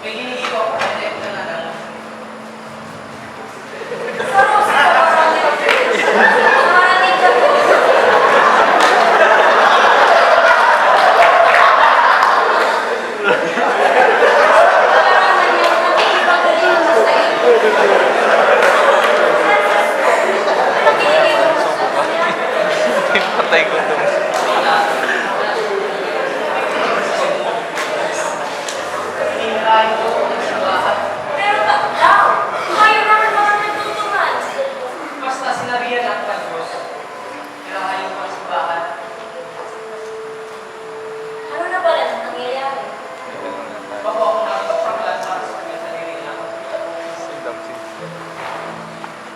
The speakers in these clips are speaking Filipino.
May ginigito ako kasi ito na lang. Patay ko ito. Pero daw, kayo naman mga nagtutungan. Basta sinabihan ako ng Diyos. Pero ayaw ko sa bahan. Ano na pala ang nangyayari? Bako ako nakapagpaglan para sa kanya sarili niya.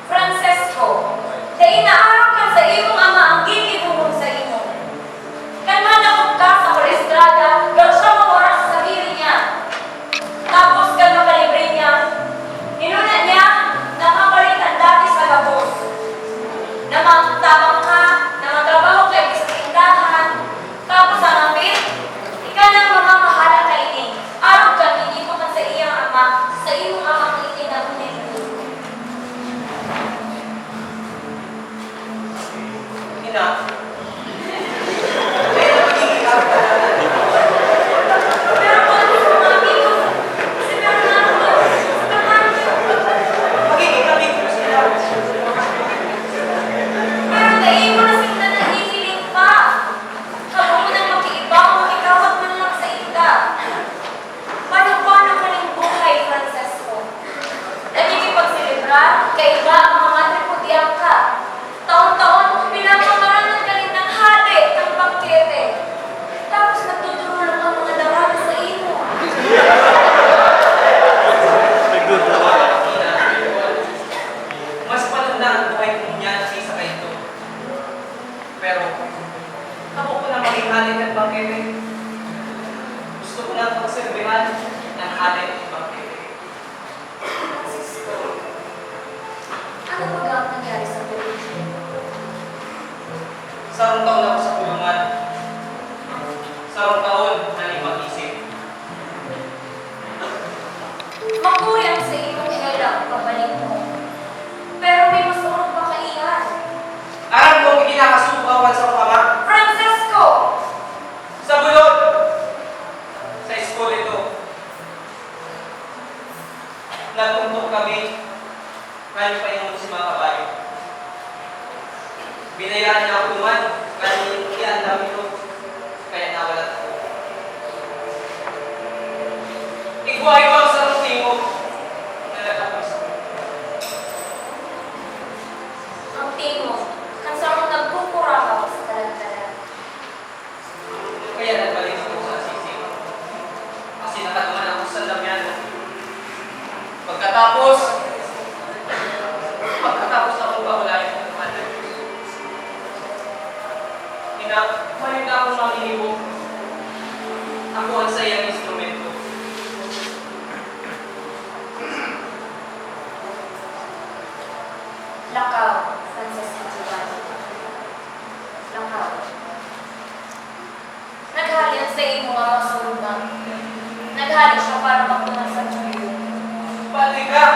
Francesco, dahil naaraw ka sa iyong ama ang gigibumong sa imo. Kanman akong ka sa kolestrada, daw siya mawara sa sarili niya. Tapos ka nakalibre niya. Inuna niya, nakapalitan dati sa gabos. Namangtabang ka, namatrabaho kayo sa tindahan. Tapos ang apit, ikaw ng mga mahala ka ini. Araw ka, hindi ko man sa iyang ama, sa iyong amang itinabunin mo. Ina. Kaya magiging ako ka na. Pero kung ano sa mga amigo, si Fernando, Magiging kami ko sila. pero dahil mo na sila nahihiling pa. Habang mo nang makiiba, makikawat man lang sa ita. Paano ka ng buhay, Francesco? Nagkikipagsilibra, kaiba ang mga matriputiyang ka. Taon-taon, pinapamaran ka rin ng hali ng pagkete. Tapos nagtutulong ang mga darami sa imo. Mas palanda ang buhay ko niyan kaysa kay ito. Pero, ako ko na maging halit at bangkete. Gusto ko na pagserbihan ng halit at bangkete. Francisco, ano ba ang nangyari sa buhay mo? Sarong taon ako sa kulungan. Sarong taon na ipag-isip. Makuyang sa iyong hirap pabalik mo. Pero may mas urong pa kaiyan. Aram kong ikinakasukawan sa kama. Francesco! Sa bulod! Sa school ito. Nagtuntok kami. Kaya pa yung si mga kabayo. Binayaan niya ako naman. Kaya iyan dami ito. Kaya nawalat ako. Ikuhay ko ang sarong tingo. Nalagapos ako. Ang timo, kansang nagpupurahaw sa talag-talag. Kaya nagbalik ako sa sisi. Kasi nakatuman ako sa lamyan. Pagkatapos akong pahulayan ng Mother. Malit na akong manginibok. Ako ang sayang instrumento. Lakaw, Francesco Giovanni. Lakaw. Naghalian sa imo ang masurugan. Naghali siya para magpunang sa tuyo. Pati ka!